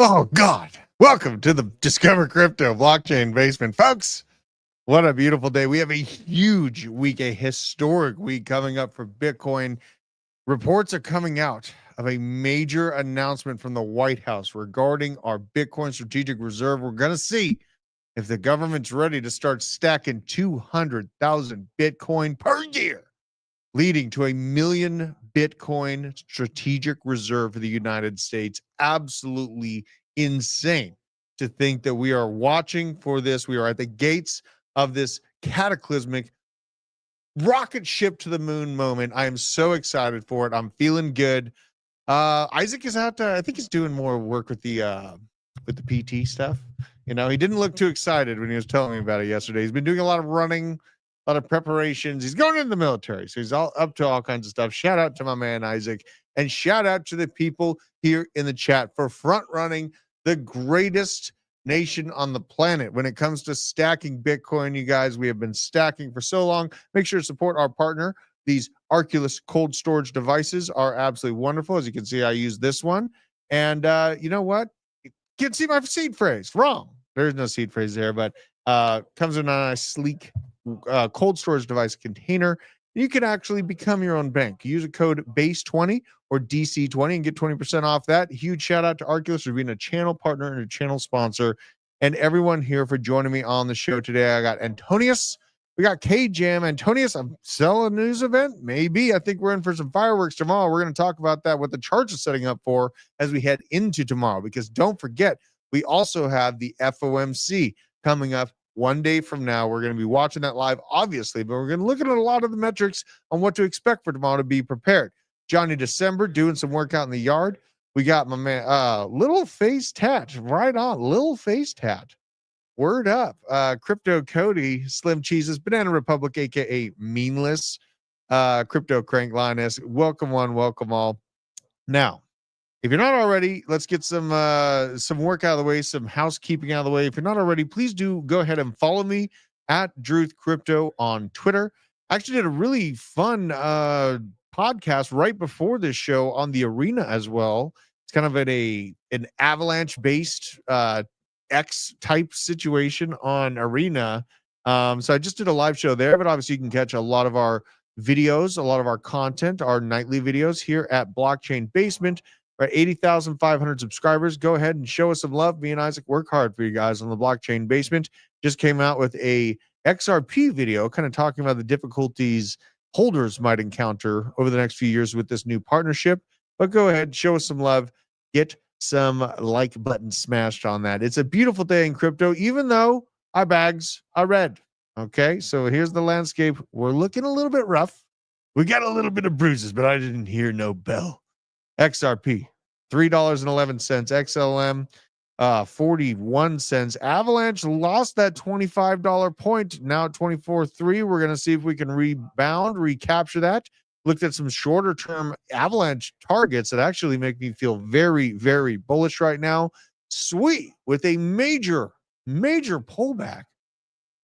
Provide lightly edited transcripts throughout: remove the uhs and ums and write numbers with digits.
Oh, God. Welcome to the Discover Crypto Blockchain Basement. Folks, what a beautiful day. We have a huge week, a historic week coming up for Bitcoin. Reports are coming out of a major announcement from the White House regarding our Bitcoin strategic reserve. We're going to see if the government's ready to start stacking 200,000 Bitcoin per year, leading to a million Bitcoin strategic reserve for the United States. Absolutely insane to think that we are watching for this. We are at the gates of this cataclysmic rocket ship to the moon moment. I am so excited for it. I'm feeling good. Isaac is out there. I think he's doing more work with the PT stuff. You know, he didn't look too excited when he was telling me about it yesterday. He's been doing a lot of running, a lot of preparations. He's going into the military, so he's all up to all kinds of stuff. Shout out to my man Isaac, and shout out to the people here in the chat for front running the greatest nation on the planet when it comes to stacking Bitcoin. You guys, we have been stacking for so long. Make sure to support our partner. These Arculus cold storage devices are absolutely wonderful. As you can see, I use this one, and you know what? You can't see my seed phrase. Wrong. There's no seed phrase there, but comes in a nice, sleek cold storage device container. You can actually become your own bank. Use a code BASE20 or DC20 and get 20% off that. Huge shout out to Arculus for being a channel partner and a channel sponsor, and everyone here for joining me on the show today. I got Antonius. We got K-Jam. Antonius, I'm selling a news event? Maybe. I think we're in for some fireworks tomorrow. We're going to talk about that, what the charts are setting up for as we head into tomorrow, because don't forget, we also have the FOMC coming up one day from now. We're going to be watching that live, obviously, but we're going to look at a lot of the metrics on what to expect for tomorrow to be prepared. Johnny December doing some work out in the yard. We got my man, Little Face Tat, right on, Little Face Tat. Word up. Crypto Cody, Slim Cheeses, Banana Republic, aka Meanless, Crypto Crank Linus. Welcome one, welcome all. Now, if you're not already, let's get some work out of the way, some housekeeping out of the way. If you're not already, please do go ahead and follow me at Druth Crypto on Twitter. I actually did a really fun podcast right before this show on the Arena as well. It's kind of an avalanche based X type situation on Arena. So I just did a live show there, but obviously you can catch a lot of our videos, a lot of our content, our nightly videos here at Blockchain Basement. We're at 80,500 subscribers. Go ahead and show us some love. Me and Isaac work hard for you guys on the Blockchain Basement. Just came out with a XRP video kind of talking about the difficulties holders might encounter over the next few years with this new partnership. But go ahead, show us some love. Get some like button smashed on that. It's a beautiful day in crypto, even though our bags are red. Okay, so here's the landscape. We're looking a little bit rough. We got a little bit of bruises, but I didn't hear no bell. XRP, $3.11. XLM, 41 cents. Avalanche lost that $25 point, now at 24.3. We're going to see if we can rebound, recapture that. Looked at some shorter term Avalanche targets that actually make me feel very, very bullish right now. Sweet, with a major pullback.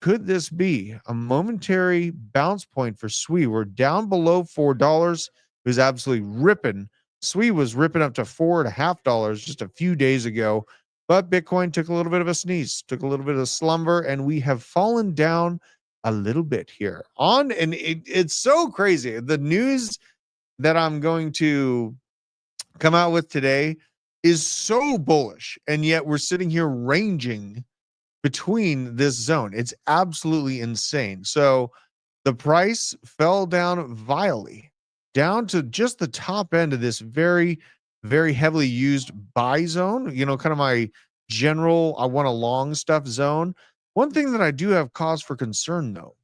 Could this be a momentary bounce point for SWE? We're down below $4. It was absolutely ripping. SWE was ripping up to $4.50 just a few days ago, but Bitcoin took a little bit of a sneeze, took a little bit of a slumber, and we have fallen down a little bit here on, and it's so crazy. The news that I'm going to come out with today is so bullish, and yet we're sitting here ranging between this zone. It's absolutely insane. So the price fell down vilely, down to just the top end of this very, very heavily used buy zone, you know, kind of my general, I want a long stuff zone. One thing that I do have cause for concern, though,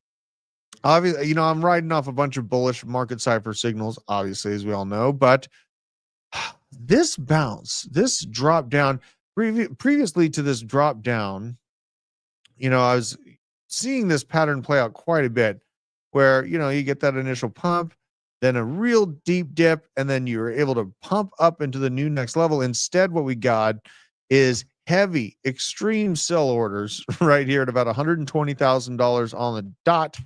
obviously, you know, I'm riding off a bunch of bullish market cipher signals, obviously, as we all know, but this bounce, this drop down, previously to this drop down, you know, I was seeing this pattern play out quite a bit where, you know, you get that initial pump, then a real deep dip, and then you're able to pump up into the new next level. Instead, what we got is heavy, extreme sell orders right here at about $120,000 on the dot.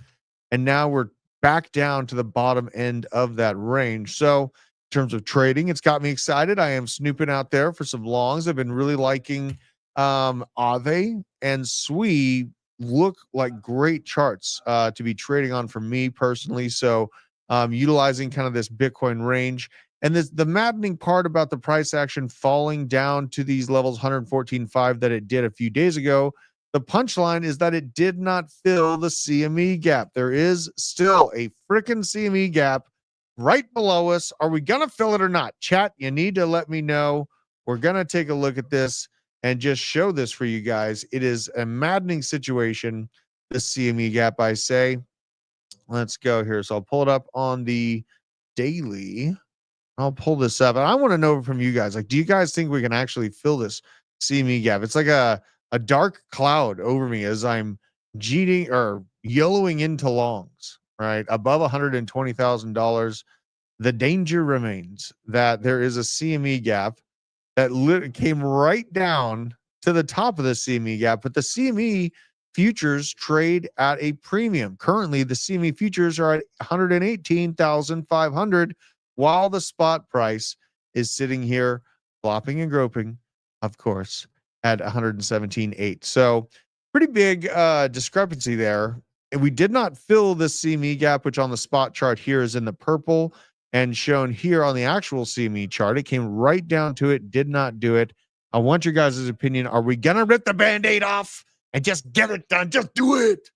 And now we're back down to the bottom end of that range. So terms of trading. It's got me excited. I am snooping out there for some longs. I've been really liking Aave and Sui look like great charts to be trading on for me personally. So utilizing kind of this Bitcoin range. And the maddening part about the price action falling down to these levels 114.5 that it did a few days ago, the punchline is that it did not fill the CME gap. There is still a freaking CME gap right below us. Are we going to fill it or not? Chat, you need to let me know. We're going to take a look at this and just show this for you guys. It is a maddening situation, the CME gap, I say. Let's go here. So I'll pull it up on the daily. I'll pull this up. And I want to know from you guys, like, do you guys think we can actually fill this CME gap? It's like a dark cloud over me as I'm jeeting or yellowing into longs, right? Above $120,000. The danger remains that there is a CME gap that came right down to the top of the CME gap, but the CME futures trade at a premium. Currently, the CME futures are at 118,500, while the spot price is sitting here flopping and groping, of course, at 117.8. So pretty big discrepancy there. And we did not fill the CME gap, which on the spot chart here is in the purple, and shown here on the actual CME chart. It came right down to it, did not do it. I want your guys' opinion. Are we going to rip the Band-Aid off and just get it done? Just do it.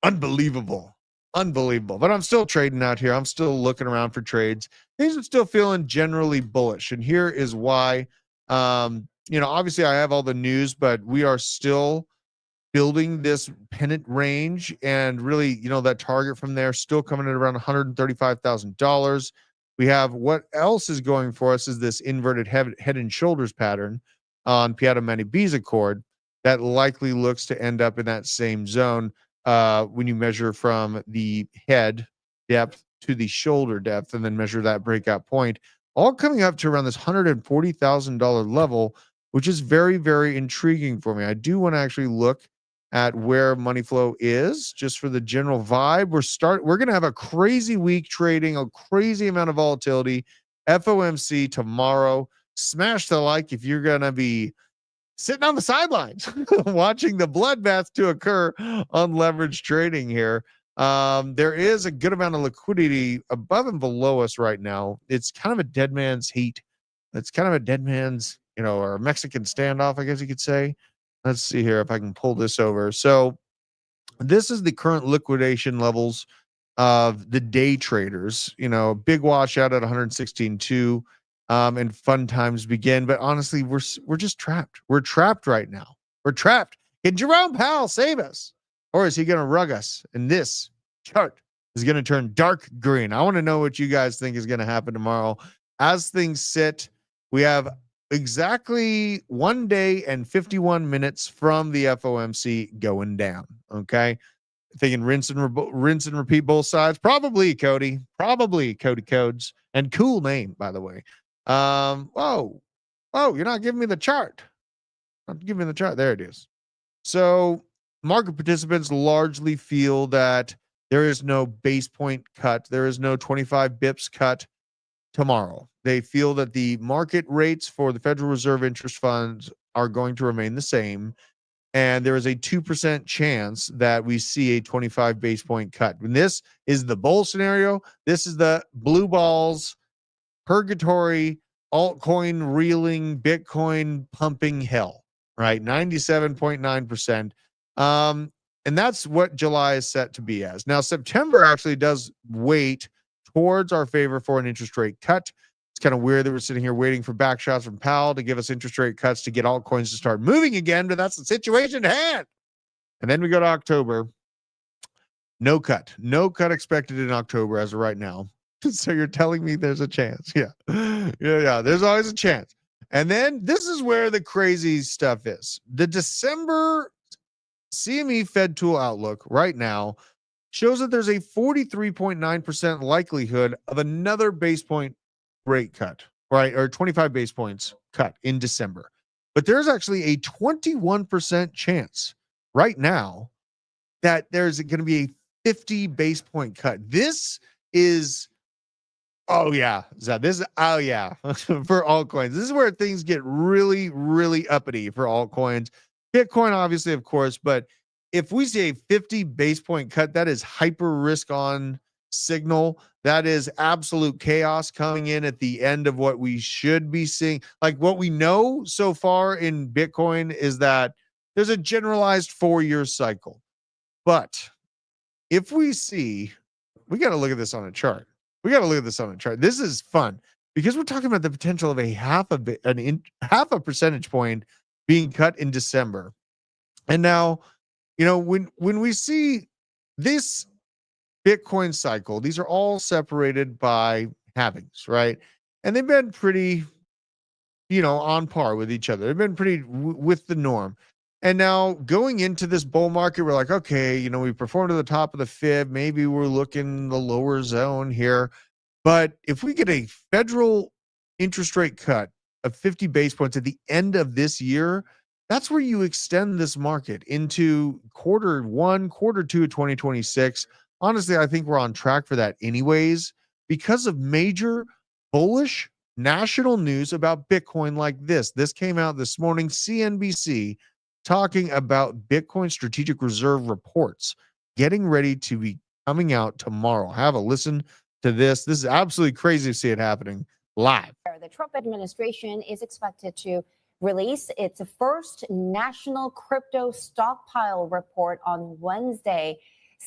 Unbelievable. Unbelievable. But I'm still trading out here. I'm still looking around for trades. Things are still feeling generally bullish. And here is why. Obviously I have all the news, but we are still building this pennant range, and really, that target from there still coming at around $135,000. We have what else is going for us is this inverted head and shoulders pattern on Piata Mani Biza cord that likely looks to end up in that same zone when you measure from the head depth to the shoulder depth and then measure that breakout point, all coming up to around this $140,000 level, which is very, very intriguing for me. I do want to actually look at where money flow is just for the general vibe. We're going to have a crazy week trading, a crazy amount of volatility. FOMC tomorrow. Smash the like if you're going to be sitting on the sidelines watching the bloodbath to occur on leverage trading here. There is a good amount of liquidity above and below us right now. It's kind of a dead man's heat. It's kind of a dead man's, or a Mexican standoff, I guess you could say. Let's see here if I can pull this over. So this is the current liquidation levels of the day traders. Big washout at 116.2, and fun times begin. But honestly, we're just trapped. We're trapped right now. We're trapped. Can Jerome Powell save us, or is he going to rug us? And this chart is going to turn dark green. I want to know what you guys think is going to happen tomorrow. As things sit, we have exactly 1 day and 51 minutes from the FOMC going down. Okay. Thinking rinse and repeat both sides. Probably Cody Codes, and cool name, by the way. Whoa, you're not giving me the chart. Not giving me the chart. There it is. So market participants largely feel that there is no base point cut. There is no 25 bips cut tomorrow. They feel that the market rates for the Federal Reserve interest funds are going to remain the same. And there is a 2% chance that we see a 25 base point cut. And this is the bull scenario. This is the blue balls, purgatory, altcoin reeling, Bitcoin pumping hell, right? 97.9%. And that's what July is set to be as. Now, September actually does weight towards our favor for an interest rate cut. It's kind of weird that we're sitting here waiting for back shots from Powell to give us interest rate cuts to get altcoins to start moving again, but that's the situation at hand. And then we go to October. No cut expected in October as of right now. So you're telling me there's a chance? Yeah. There's always a chance. And then this is where the crazy stuff is. The December CME Fed Tool Outlook right now shows that there's a 43.9% likelihood of another base point rate cut, right? Or 25 base points cut in December. But there's actually a 21% chance right now that there's going to be a 50 base point cut. This is Oh yeah, Zach, this is oh yeah for altcoins. This is where things get really, really uppity for altcoins. Bitcoin, obviously, of course, but if we see a 50 base point cut, that is hyper risk on signal. That is absolute chaos coming in at the end of what we should be seeing. Like what we know so far in Bitcoin is that there's a generalized 4-year cycle. But if we see, we got to look at this on a chart. We got to look at this on a chart. This is fun because we're talking about the potential of a half a percentage point being cut in December. And now, when we see this Bitcoin cycle, these are all separated by halvings, right? And they've been pretty, on par with each other. They've been pretty with the norm. And now going into this bull market, we're like, okay, we performed to the top of the fib. Maybe we're looking the lower zone here. But if we get a federal interest rate cut of 50 base points at the end of this year, that's where you extend this market into quarter 1, quarter 2 of 2026. Honestly, I think we're on track for that anyways, because of major bullish national news about Bitcoin like this. This came out this morning, CNBC, talking about Bitcoin strategic reserve reports getting ready to be coming out tomorrow. Have a listen to this. This is absolutely crazy to see it happening live. The Trump administration is expected to release its first national crypto stockpile report on Wednesday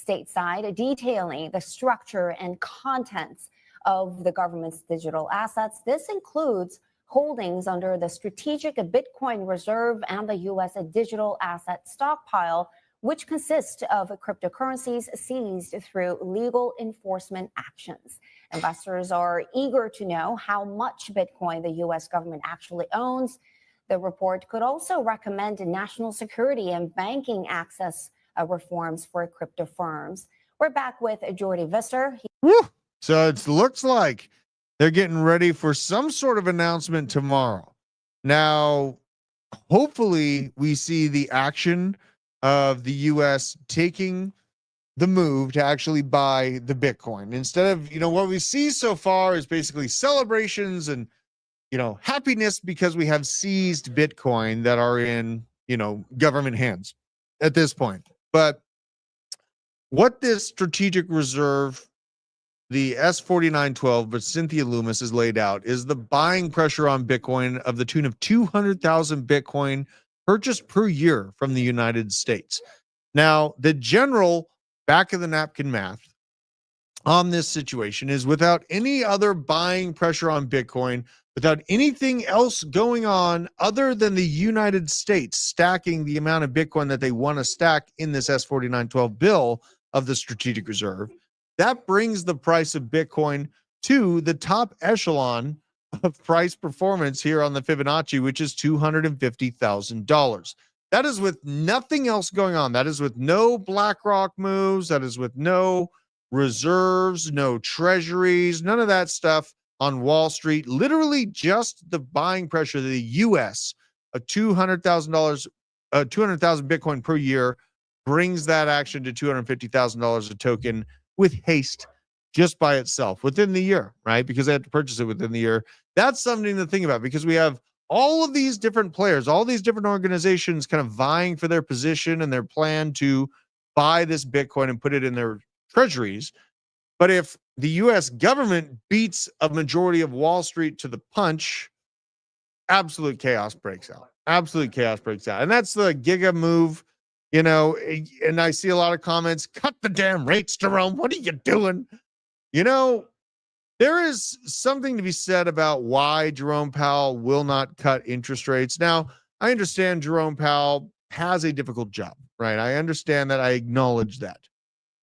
stateside, detailing the structure and contents of the government's digital assets. This includes holdings under the Strategic Bitcoin Reserve and the U.S. Digital Asset Stockpile, which consists of cryptocurrencies seized through legal enforcement actions. Investors are eager to know how much Bitcoin the U.S. government actually owns. The report could also recommend national security and banking access reforms for crypto firms. We're back with Jordy Vister. So it looks like they're getting ready for some sort of announcement tomorrow. Now, hopefully we see the action of the U.S. taking the move to actually buy the Bitcoin instead of, what we see so far is basically celebrations and, happiness because we have seized Bitcoin that are in, government hands at this point. But what this strategic reserve, the S4912, but Cynthia Loomis has laid out, is the buying pressure on Bitcoin of the tune of 200,000 Bitcoin purchased per year from the United States. Now, the general back of the napkin math on this situation is without any other buying pressure on Bitcoin, without anything else going on other than the United States stacking the amount of Bitcoin that they want to stack in this S4912 bill of the strategic reserve, that brings the price of Bitcoin to the top echelon of price performance here on the Fibonacci, which is $250,000. That is with nothing else going on. That is with no BlackRock moves. That is with no reserves, no treasuries, none of that stuff on Wall Street. Literally just the buying pressure of the U.S. of $200,000, 200,000 Bitcoin per year brings that action to $250,000 a token with haste just by itself within the year, right? Because they had to purchase it within the year. That's something to think about because we have all of these different players, all these different organizations kind of vying for their position and their plan to buy this Bitcoin and put it in their treasuries. But if the U.S. government beats a majority of Wall Street to the punch, absolute chaos breaks out. Absolute chaos breaks out. And that's the giga move, and I see a lot of comments, cut the damn rates, Jerome. What are you doing? There is something to be said about why Jerome Powell will not cut interest rates. Now, I understand Jerome Powell has a difficult job, right? I understand that. I acknowledge that.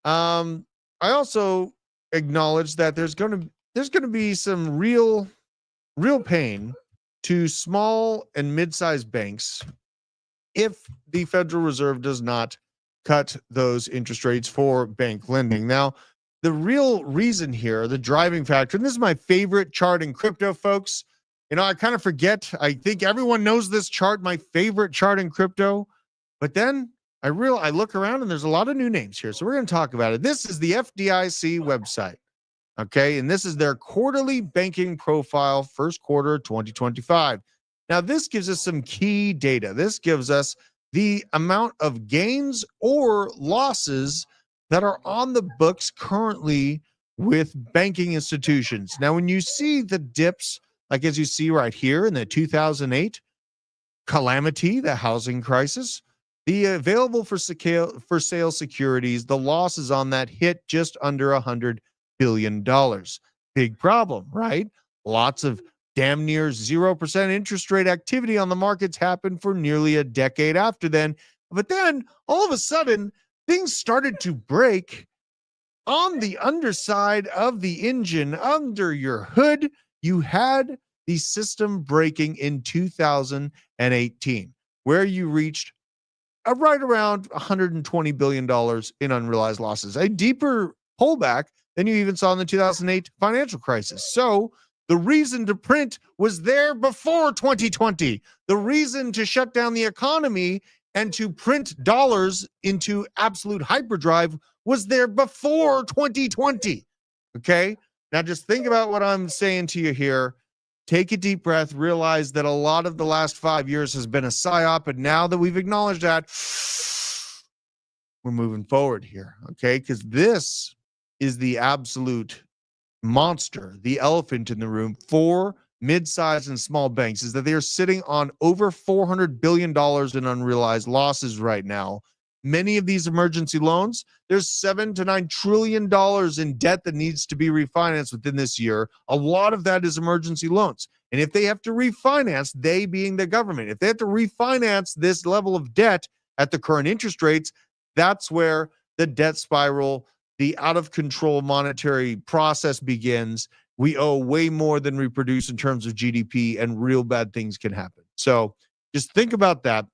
I also acknowledge that there's going to be some real pain to small and mid-sized banks if the Federal Reserve does not cut those interest rates for bank lending. Now, the real reason here, the driving factor, and this is my favorite chart in crypto, folks. I kind of forget. I think everyone knows this chart, my favorite chart in crypto. But then I look around and there's a lot of new names here. So we're going to talk about it. This is the FDIC website. Okay. And this is their quarterly banking profile, first quarter 2025. Now, this gives us some key data. This gives us the amount of gains or losses that are on the books currently with banking institutions. Now, when you see the dips, like as you see right here in the 2008 calamity, the housing crisis, the available for sale securities, the losses on that hit just under $100 billion. Big problem, right? Lots of damn near 0% interest rate activity on the markets happened for nearly a decade after then. But then all of a sudden, things started to break on the underside of the engine, under your hood. You had the system breaking in 2018, where you reached right around $120 billion in unrealized losses, a deeper pullback than you even saw in the 2008 financial crisis. So the reason to print was there before 2020. The reason to shut down the economy and to print dollars into absolute hyperdrive was there before 2020. Okay. Now just think about what I'm saying to you here. Take a deep breath, realize that a lot of the last 5 years has been a psyop. And now that we've acknowledged that, we're moving forward here. Okay. Because this is the absolute monster, the elephant in the room for mid-sized and small banks, is that they are sitting on over $400 billion in unrealized losses right now. Many of these emergency loans, there's $7 to $9 trillion in debt that needs to be refinanced within this year. A lot of that is emergency loans. And if they have to refinance, they being the government, if they have to refinance this level of debt at the current interest rates, that's where the debt spiral, the out of control monetary process begins. We owe way more than we produce in terms of GDP, and real bad things can happen. So just think about that,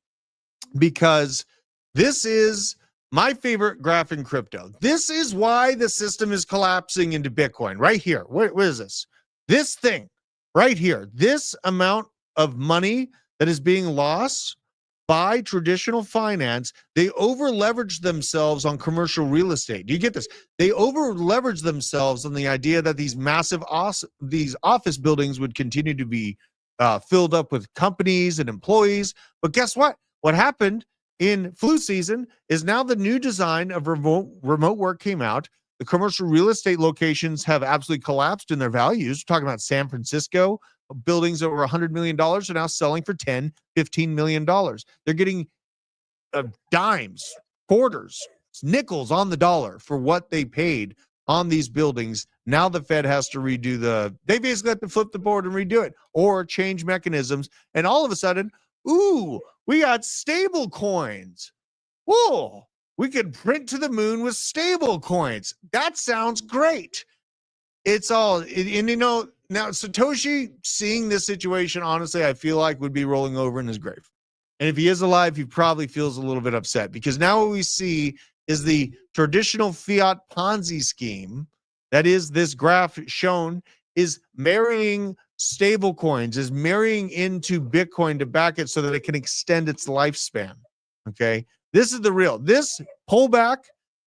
because this is my favorite graph in crypto. This is why the system is collapsing into Bitcoin right here. What is this? This thing right here, this amount of money that is being lost by traditional finance. They over leverage themselves on commercial real estate. Do you get this? They over leverage themselves on the idea that these massive these office buildings would continue to be filled up with companies and employees. But guess what? What happened in flu season is now the new design of remote work came out. The commercial real estate locations have absolutely collapsed in their values. We're talking about San Francisco. Buildings over $100 million are now selling for $10, $15 million. They're getting dimes, quarters, nickels on the dollar for what they paid on these buildings. Now the Fed has to they basically have to flip the board and redo it or change mechanisms. And all of a sudden, we got stable coins. Whoa, we could print to the moon with stable coins. That sounds great. It's all, and now Satoshi, seeing this situation, honestly, I feel like would be rolling over in his grave. And if he is alive, he probably feels a little bit upset, because now what we see is the traditional fiat Ponzi scheme, that is this graph shown, is marrying stable coins, is marrying into Bitcoin to back it so that it can extend its lifespan. Okay. This is this pullback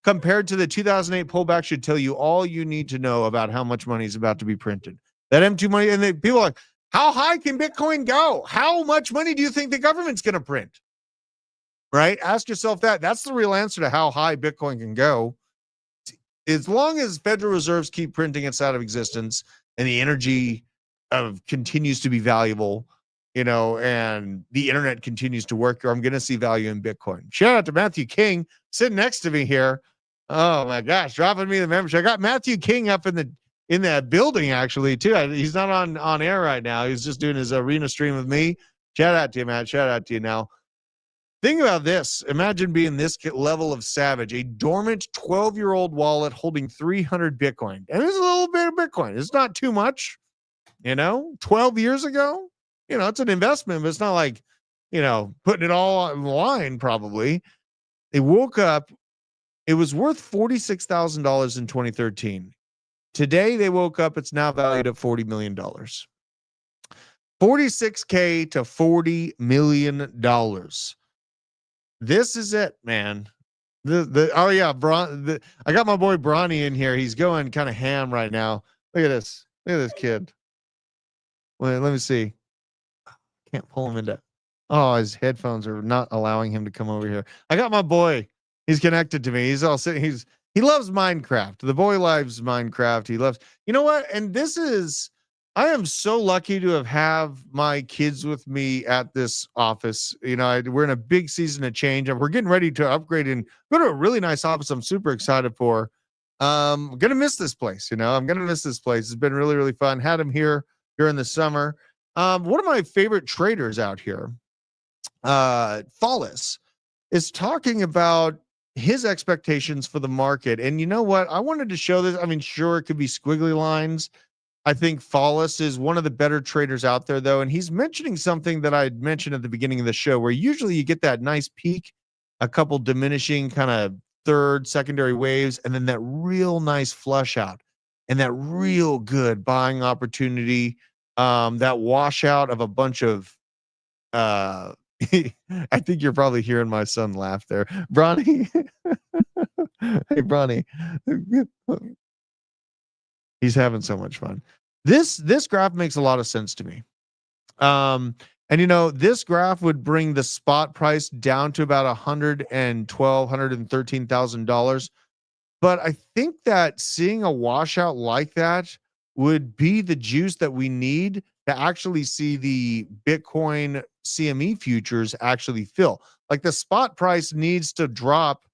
compared to the 2008 pullback should tell you all you need to know about how much money is about to be printed. That M2 money, and people are like, how high can Bitcoin go? How much money do you think the government's going to print? Right? Ask yourself that. That's the real answer to how high Bitcoin can go. As long as Federal Reserves keep printing it's out of existence and the energy continues to be valuable, and the internet continues to work, I'm going to see value in Bitcoin. Shout out to Matthew King sitting next to me here. Oh my gosh, dropping me the membership. I got Matthew King up in that building actually too. He's not on air right now. He's just doing his arena stream with me. Shout out to you, Matt. Shout out to you. Now, think about this. Imagine being this level of savage, a dormant 12-year-old wallet holding 300 Bitcoin. And it's a little bit of Bitcoin. It's not too much, 12 years ago, it's an investment, but it's not like, putting it all on the line probably. They woke up. It was worth $46,000 in 2013. Today, they woke up, it's now valued at $40 million. $46K to $40 million. This is it, man. Oh yeah, I got my boy Bronny in here. He's going kind of ham right now. Look at this. Look at this kid. Wait, let me see. Can't pull him into. Oh, his headphones are not allowing him to come over here. I got my boy. He's connected to me. He's all sitting. He loves Minecraft. The boy loves Minecraft. He loves. You know what? And this is. I am so lucky to have my kids with me at this office. You know, we're in a big season of change, and we're getting ready to upgrade and go to a really nice office. I'm super excited for. I'm gonna miss this place. You know, I'm gonna miss this place. It's been really, really fun. Had him here during the summer. One of my favorite traders out here, Fallis, is talking about his expectations for the market. And you know what? I wanted to show this. I mean, sure, it could be squiggly lines. I think Fallis is one of the better traders out there, though. And he's mentioning something that I had mentioned at the beginning of the show, where usually you get that nice peak, a couple diminishing kind of third, secondary waves, and then that real nice flush out and that real good buying opportunity. That washout of a bunch of I think you're probably hearing my son laugh there. Bronny. Hey Bronny. He's having so much fun. This graph makes a lot of sense to me. And you know, this graph would bring the spot price down to about $113,000. But I think that seeing a washout like that would be the juice that we need to actually see the Bitcoin CME futures actually fill. Like the spot price needs to drop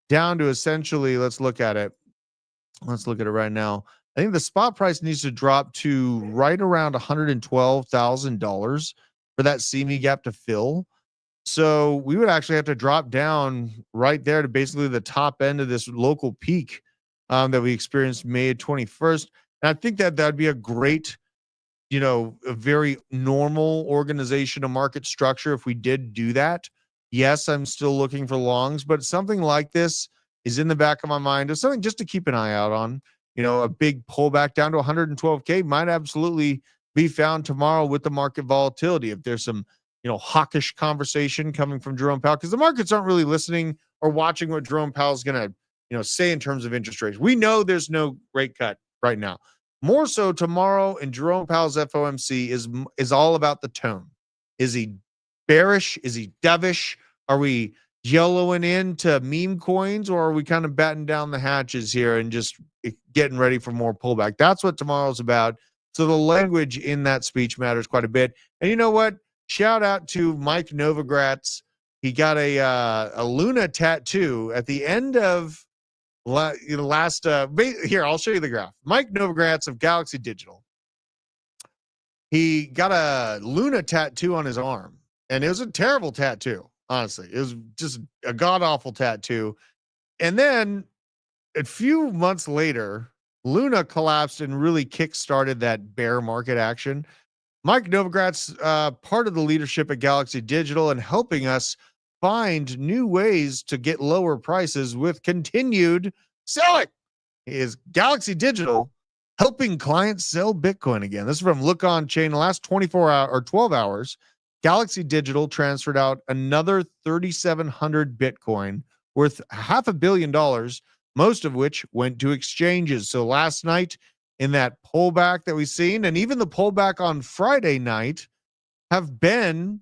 down to essentially, let's look at it. Let's look at it right now. I think the spot price needs to drop to right around $112,000 for that CME gap to fill. So we would actually have to drop down right there to basically the top end of this local peak that we experienced May 21st. And I think that that'd be a great, you know, a very normal organization of market structure if we did do that. Yes, I'm still looking for longs, but something like this is in the back of my mind. It's something just to keep an eye out on. You know, a big pullback down to 112K might absolutely be found tomorrow with the market volatility. If there's some, you know, hawkish conversation coming from Jerome Powell, because the markets aren't really listening or watching what Jerome Powell's going to, you know, say in terms of interest rates. We know there's no rate cut right now. More so tomorrow in Jerome Powell's FOMC is all about the tone. Is he bearish? Is he dovish? Are we yellowing into meme coins, or are we kind of batting down the hatches here and just getting ready for more pullback? That's what tomorrow's about. So the language in that speech matters quite a bit. And you know what? Shout out to Mike Novogratz. He got a Luna tattoo at the end of last. Here, I'll show you the graph. Mike Novogratz of Galaxy Digital. He got a Luna tattoo on his arm, and it was a terrible tattoo. Honestly, it was just a god-awful tattoo. And then a few months later, Luna collapsed and really kick-started that bear market action. Mike Novogratz, part of the leadership at Galaxy Digital and helping us find new ways to get lower prices with continued selling. Is Galaxy Digital helping clients sell Bitcoin again? This is from Look On Chain. The last 24 hours or 12 hours, Galaxy Digital transferred out another 3,700 Bitcoin worth $500 million, most of which went to exchanges. So last night in that pullback that we've seen, and even the pullback on Friday night, have been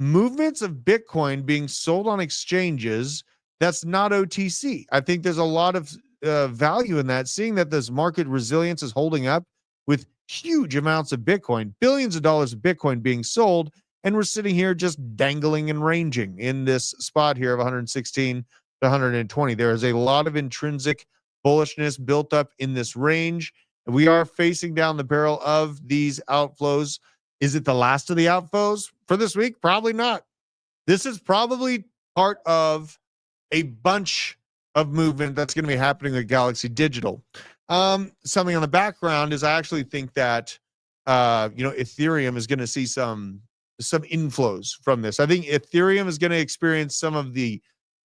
movements of Bitcoin being sold on exchanges. That's not OTC. I think there's a lot of value in that, seeing that this market resilience is holding up with huge amounts of Bitcoin, billions of dollars of Bitcoin being sold. And we're sitting here just dangling and ranging in this spot here of 116 to 120. There is a lot of intrinsic bullishness built up in this range. We are facing down the barrel of these outflows. Is it the last of the outflows for this week? Probably not. This is probably part of a bunch of movement that's going to be happening with Galaxy Digital. Something on the background is I actually think that Ethereum is going to see some inflows from this. I think Ethereum is going to experience some of the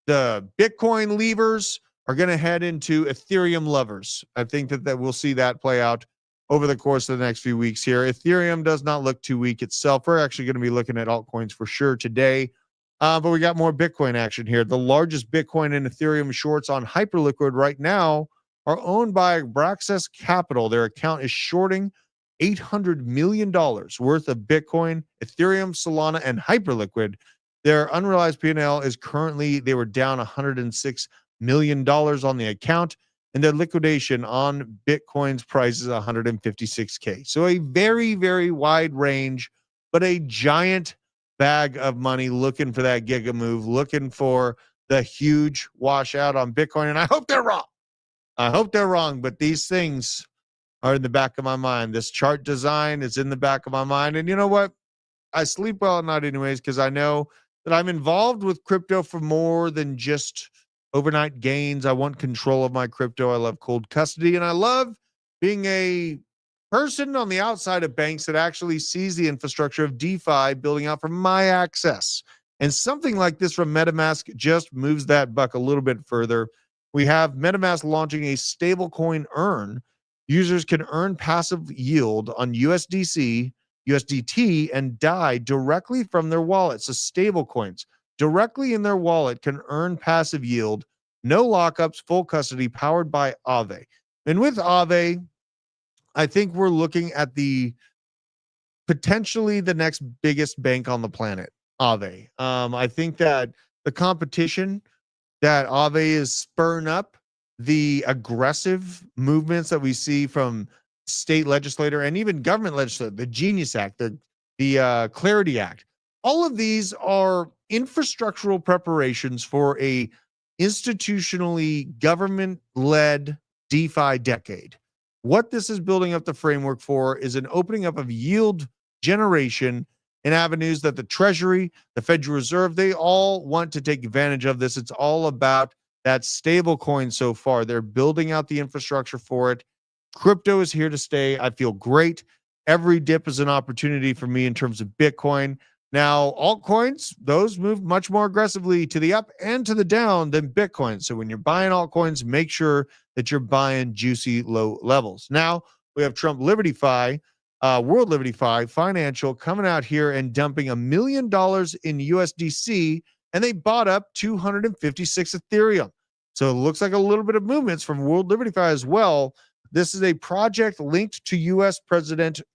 Bitcoin leavers are going to head into Ethereum lovers. I think that we'll see that play out over the course of the next few weeks here. Ethereum does not look too weak itself. We're actually going to be looking at altcoins for sure today. But we got more Bitcoin action here. The largest Bitcoin and Ethereum shorts on Hyperliquid right now are owned by Braxis Capital. Their account is shorting $800 million worth of Bitcoin, Ethereum, Solana, and Hyperliquid. Their unrealized P&L is currently, they were down $106 million on the account, and their liquidation on Bitcoin's price is 156K. So a very, very wide range, but a giant bag of money looking for that giga move, looking for the huge washout on Bitcoin. And I hope they're wrong. I hope they're wrong, but these things are in the back of my mind. This chart design is in the back of my mind. And you know what? I sleep well at night anyways, because I know that I'm involved with crypto for more than just overnight gains. I want control of my crypto. I love cold custody, and I love being a person on the outside of banks that actually sees the infrastructure of DeFi building out for my access. And something like this from MetaMask just moves that buck a little bit further. We have MetaMask launching a stablecoin earn. Users can earn passive yield on USDC, USDT, and DAI directly from their wallet. So stable coins directly in their wallet can earn passive yield, no lockups, full custody, powered by Aave. And with Aave, I think we're looking at the potentially the next biggest bank on the planet, Aave. I think that the competition that Aave is spurring up, the aggressive movements that we see from state legislator and even government legislator, the Genius Act, the Clarity Act, all of these are infrastructural preparations for a institutionally government-led DeFi decade. What this is building up the framework for is an opening up of yield generation in avenues that the Treasury, the Federal Reserve, they all want to take advantage of this. It's all about that stable coin so far. They're building out the infrastructure for it. Crypto is here to stay. I feel great. Every dip is an opportunity for me in terms of Bitcoin. Now, altcoins, those move much more aggressively to the up and to the down than Bitcoin. So when you're buying altcoins, make sure that you're buying juicy low levels. Now, we have Trump LibertyFi, World LibertyFi Financial coming out here and dumping $1 million in USDC, and they bought up 256 Ethereum. So it looks like a little bit of movements from World LibertyFi as well. This is a project linked to U.S.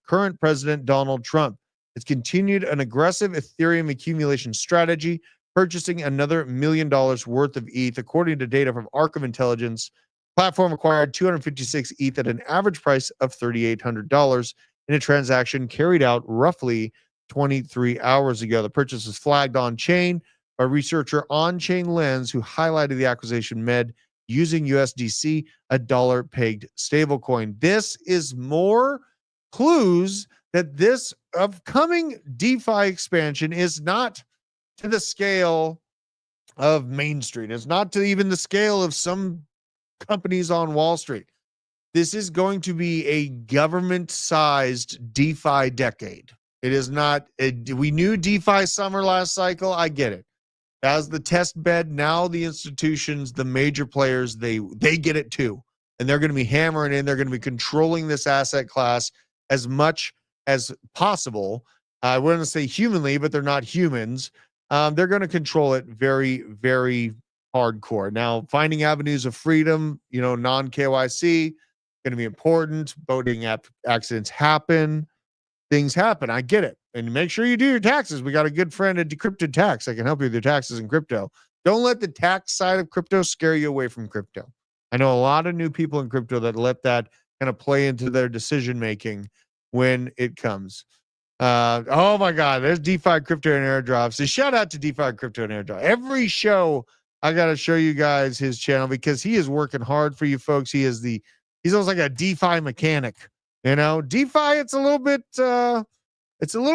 current President Donald Trump. It's continued an aggressive Ethereum accumulation strategy, purchasing another $1 million worth of ETH, according to data from Arc of Intelligence. Platform acquired 256 ETH at an average price of $3,800 in a transaction carried out roughly 23 hours ago. The purchase was flagged on chain by researcher On Chain Lens, who highlighted the acquisition made using USDC, a dollar-pegged stablecoin. This is more clues that this upcoming DeFi expansion is not to the scale of Main Street. It's not to even the scale of some companies on Wall Street. This is going to be a government-sized DeFi decade. It is not, we knew DeFi summer last cycle. I get it. As the test bed, now the institutions, the major players, they get it too. And they're going to be hammering in. They're going to be controlling this asset class as much as possible. I wouldn't say humanly, but they're not humans. They're going to control it very, very hardcore. Now, finding avenues of freedom, non-KYC, going to be important. Voting accidents happen. Things happen. I get it. And make sure you do your taxes. We got a good friend at Decrypted Tax that can help you with your taxes in crypto. Don't let the tax side of crypto scare you away from crypto. I know a lot of new people in crypto that let that kind of play into their decision making when it comes. Oh my God, there's DeFi Crypto and Airdrops. So shout out to DeFi Crypto and Airdrop. Every show I got to show you guys his channel because he is working hard for you folks. He's almost like a DeFi mechanic. DeFi, it's a little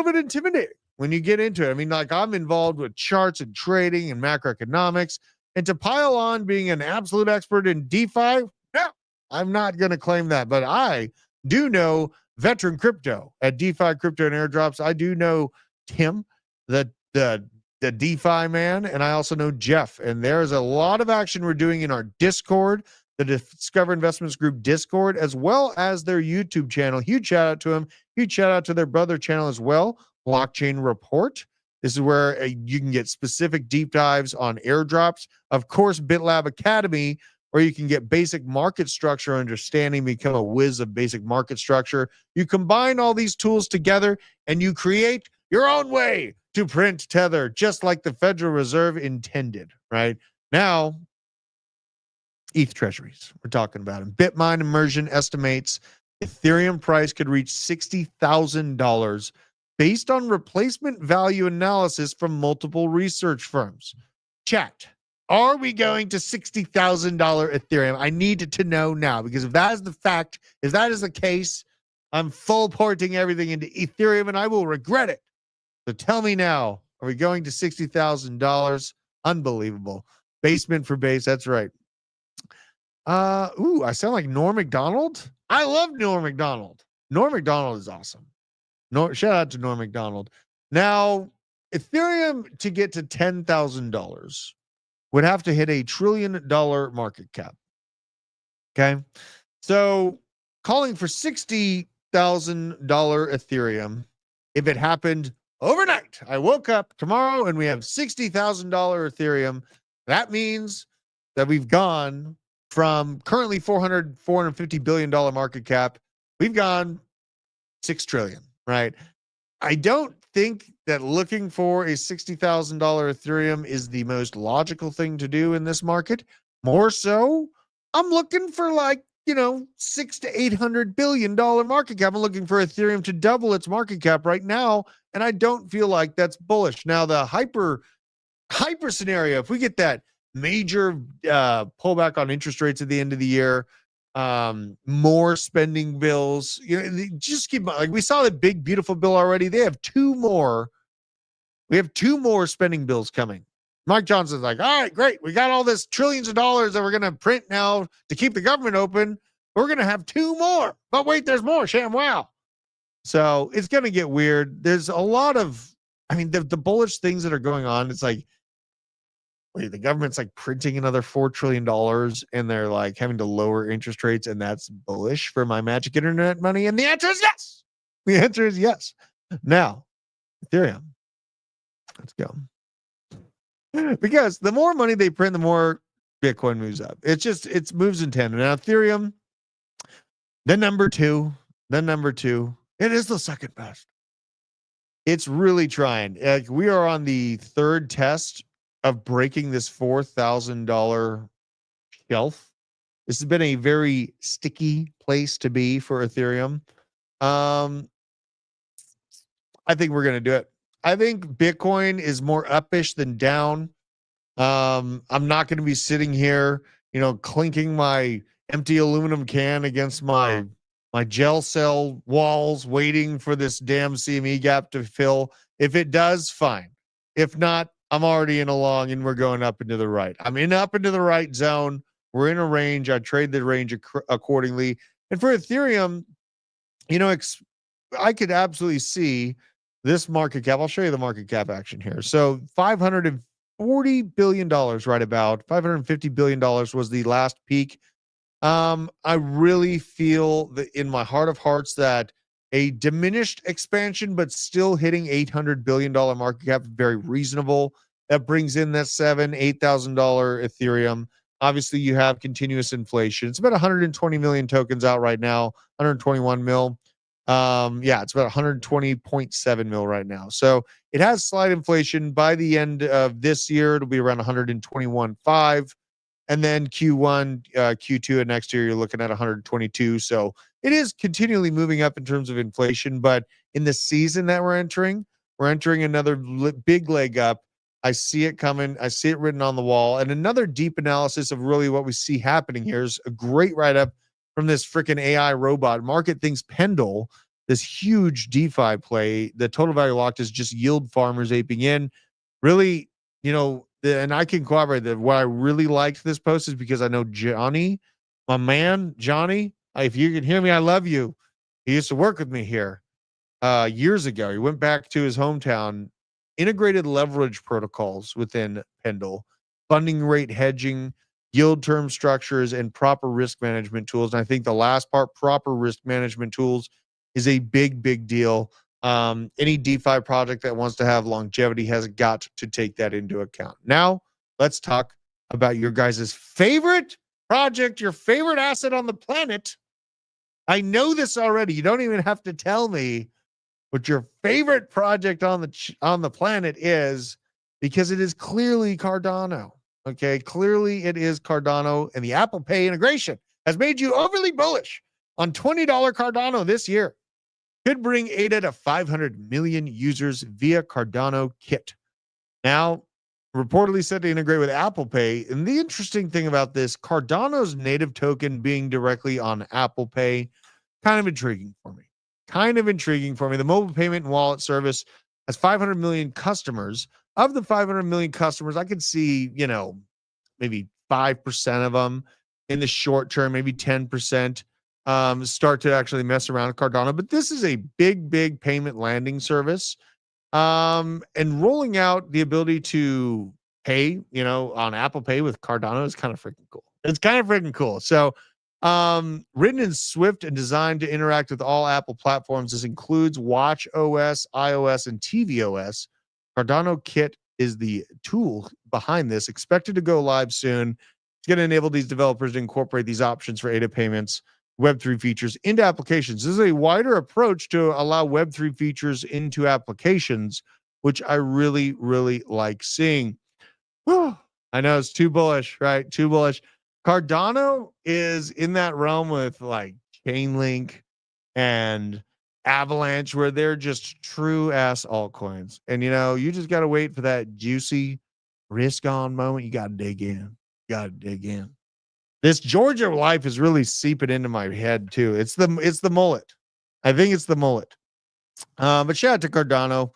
bit intimidating when you get into it. I mean, like, I'm involved with charts and trading and macroeconomics, and to pile on being an absolute expert in DeFi, no, I'm not going to claim that, but I do know veteran crypto at DeFi Crypto and Airdrops. I do know Tim, the DeFi man, and I also know Jeff, and there's a lot of action we're doing in our Discord, the Discover Investments Group Discord, as well as their YouTube channel. Huge shout out to them. Huge shout out to their brother channel as well, Blockchain Report. This is where you can get specific deep dives on airdrops. Of course, BitLab Academy, where you can get basic market structure understanding, become a whiz of basic market structure. You combine all these tools together and you create your own way to print Tether, just like the Federal Reserve intended, right? Now, ETH treasuries, we're talking about them. Bitmine Immersion estimates Ethereum price could reach $60,000 based on replacement value analysis from multiple research firms. Chat, are we going to $60,000 Ethereum? I need to know now, because if that is the fact, if that is the case, I'm full porting everything into Ethereum and I will regret it. So tell me now, are we going to $60,000? Unbelievable. Basement for base, that's right. I sound like Norm Macdonald. I love Norm Macdonald. Norm Macdonald is awesome. Shout out to Norm Macdonald. Now, Ethereum to get to $10,000 would have to hit $1 trillion market cap. Okay. So calling for $60,000 Ethereum, if it happened overnight, I woke up tomorrow and we have $60,000 Ethereum, that means that we've gone from currently $450 billion market cap, we've gone 6 trillion, right? I don't think that looking for a $60,000 Ethereum is the most logical thing to do in this market. More so, I'm looking for like, $600 to $800 billion market cap. I'm looking for Ethereum to double its market cap right now, and I don't feel like that's bullish. Now, the hyper scenario, if we get that major pullback on interest rates at the end of the year, more spending bills, just keep like we saw the big beautiful bill already. They have two more. We have two more spending bills coming. Mike Johnson's like, all right, great. We got all this trillions of dollars that we're going to print now to keep the government open. We're going to have two more. But wait, there's more. Sham wow. So it's going to get weird. There's a lot of, the bullish things that are going on. It's like, wait, the government's like printing another $4 trillion and they're like having to lower interest rates, and that's bullish for my magic internet money. And the answer is yes. The answer is yes. Now, Ethereum. Let's go. Because the more money they print, the more Bitcoin moves up. It moves in tandem. Now, Ethereum, then number two. It is the second best. It's really trying. We are on the third test of breaking this $4,000 shelf. This has been a very sticky place to be for Ethereum. I think we're going to do it. I think Bitcoin is more uppish than down. I'm not going to be sitting here, clinking my empty aluminum can against my gel cell walls, waiting for this damn CME gap to fill. If it does, fine. If not, I'm already in a long and we're going up into the right. I'm up into the right zone. We're in a range. I trade the range accordingly. And for Ethereum, I could absolutely see this market cap. I'll show you the market cap action here. So $540 billion, right about $550 billion was the last peak. I really feel that in my heart of hearts that a diminished expansion, but still hitting $800 billion market cap, very reasonable. That brings in that $8,000 Ethereum. Obviously, you have continuous inflation. It's about 120 million tokens out right now, 121 mil. It's about 120.7 mil right now. So it has slight inflation. By the end of this year, it'll be around 121.5. And then Q1, Q2 of next year, you're looking at 122. So it is continually moving up in terms of inflation. But in the season that we're entering another big leg up. I see it coming. I see it written on the wall. And another deep analysis of really what we see happening here is a great write-up from this freaking AI robot. Market thinks Pendle, this huge DeFi play, the total value locked is just yield farmers aping in. Really, and I can corroborate that. What I really liked this post is because I know Johnny, my man, Johnny, if you can hear me, I love you. He used to work with me here years ago. He went back to his hometown. Integrated leverage protocols within Pendle, funding rate hedging, yield term structures, and proper risk management tools. And I think the last part, proper risk management tools, is a big, big deal. Any DeFi project that wants to have longevity has got to take that into account. Now, let's talk about your guys' favorite project, your favorite asset on the planet. I know this already. You don't even have to tell me what your favorite project on the planet is, because it is clearly Cardano. Okay, clearly it is Cardano, and the Apple Pay integration has made you overly bullish on $20 Cardano this year. Could bring ADA to 500 million users via Cardano Kit. Now, reportedly set to integrate with Apple Pay. And the interesting thing about this, Cardano's native token being directly on Apple Pay, kind of intriguing for me. The mobile payment and wallet service has 500 million customers. Of the 500 million customers, I could see, maybe 5% of them in the short term, maybe 10%. Start to actually mess around with Cardano. But this is a big payment landing service. And rolling out the ability to pay, on Apple Pay with Cardano is kind of freaking cool. It's kind of freaking cool. So, written in Swift and designed to interact with all Apple platforms. This includes Watch OS, iOS, and tvOS. Cardano Kit is the tool behind this, expected to go live soon. It's going to enable these developers to incorporate these options for ADA payments, Web3 features into applications. This is a wider approach to allow Web3 features into applications, which I really like seeing. I know it's too bullish, right? Too bullish. Cardano is in that realm with like Chainlink and Avalanche, where they're just true ass altcoins. And you just got to wait for that juicy risk on moment. You got to dig in. This Georgia life is really seeping into my head too. It's the mullet. I think it's the mullet. But shout out to Cardano.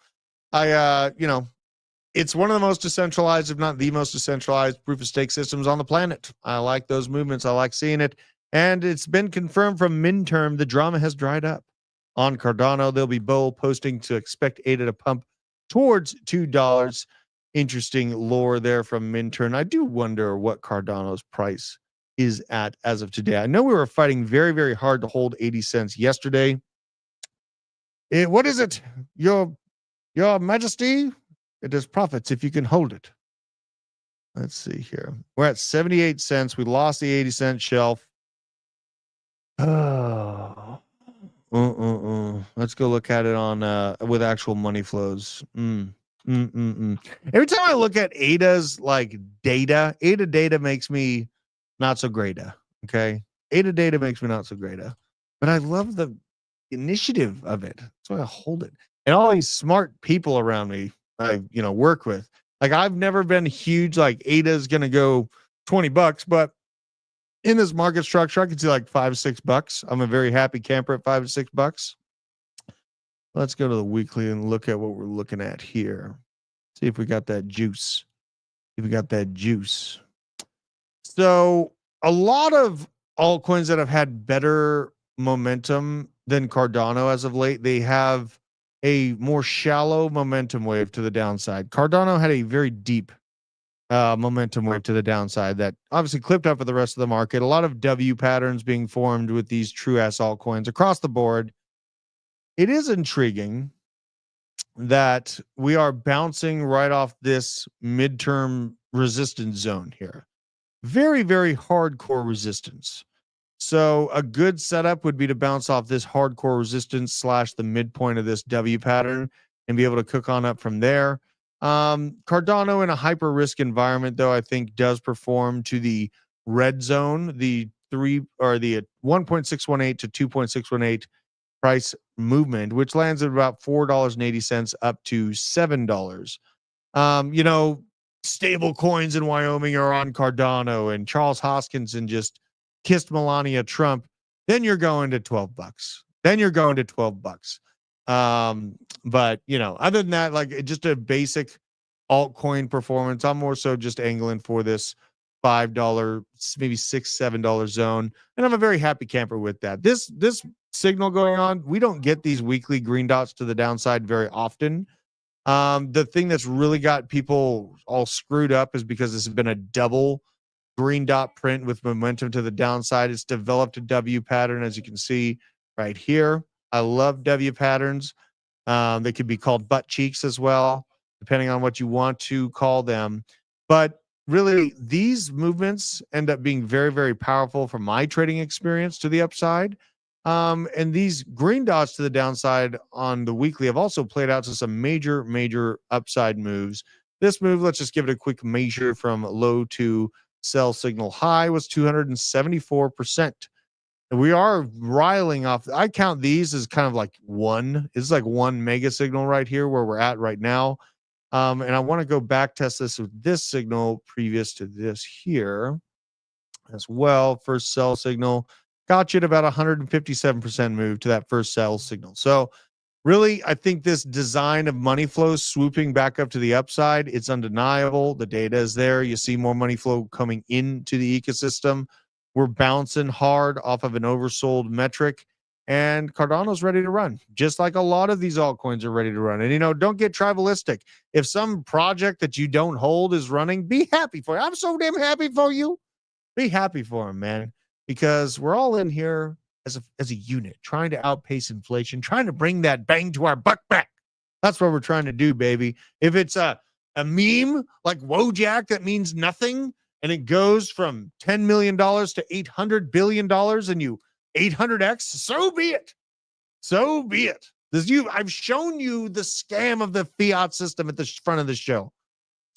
It's one of the most decentralized, if not the most decentralized proof of stake systems on the planet. I like those movements. I like seeing it. And it's been confirmed from Minterm, the drama has dried up on Cardano. They'll be posting to expect ADA to pump towards $2. Interesting lore there from Minterm. I do wonder what Cardano's price is at as of today. I know we were fighting very hard to hold 80 cents yesterday. What is it? Your Majesty? It is profits if you can hold it. Let's see here. We're at 78 cents. We lost the 80-cent shelf. Oh. Let's go look at it on with actual money flows. Every time I look at ADA's like data, ADA data makes me not so great. Okay. ADA data makes me not so great. But I love the initiative of it. That's why I hold it. And all these smart people around me I work with. Like, I've never been huge like ADA's gonna go $20, but in this market structure, I can see like $5-6. I'm a very happy camper at $5-6. Let's go to the weekly and look at what we're looking at here. See if we got that juice. So a lot of altcoins that have had better momentum than Cardano as of late, they have a more shallow momentum wave to the downside. Cardano had a very deep momentum wave to the downside that obviously clipped up with the rest of the market. A lot of W patterns being formed with these true ass altcoins across the board. It is intriguing that we are bouncing right off this midterm resistance zone here. Very hardcore resistance. So a good setup would be to bounce off this hardcore resistance / the midpoint of this W pattern and be able to cook on up from there. Cardano in a hyper risk environment, though, I think does perform to the red zone, the 1.618 to 2.618 price movement, which lands at about $4.80 up to $7. Stable coins in Wyoming are on Cardano, and Charles Hoskinson just kissed Melania Trump. Then you're going to $12. But other than that, like just a basic altcoin performance, I'm more so just angling for this $5, maybe $6-7 zone, and I'm a very happy camper with that. This signal going on, we don't get these weekly green dots to the downside very often. The thing that's really got people all screwed up is because this has been a double green dot print with momentum to the downside. It's developed a W pattern, as you can see right here. I love W patterns. They could be called butt cheeks as well, depending on what you want to call them. But really, these movements end up being very, very powerful from my trading experience to the upside. And these green dots to the downside on the weekly have also played out to some major, major upside moves. This move, let's just give it a quick measure from low to sell signal high, was 274%. And we are riling off. I count these as kind of like one. It's like one mega signal right here where we're at right now. And I want to go back test this with this signal previous to this here as well. First sell signal got you at about 157% move to that first sell signal. So really, I think this design of money flow swooping back up to the upside, it's undeniable. The data is there. You see more money flow coming into the ecosystem. We're bouncing hard off of an oversold metric, and Cardano's ready to run, just like a lot of these altcoins are ready to run. And, don't get tribalistic. If some project that you don't hold is running, be happy for it. I'm so damn happy for you. Be happy for them, man, because we're all in here as a unit, trying to outpace inflation, trying to bring that bang to our buck back. That's what we're trying to do, baby. If it's a meme like Wojak that means nothing, and it goes from $10 million to $800 billion and you 800x, so be it. So be it. I've shown you the scam of the fiat system at the front of the show.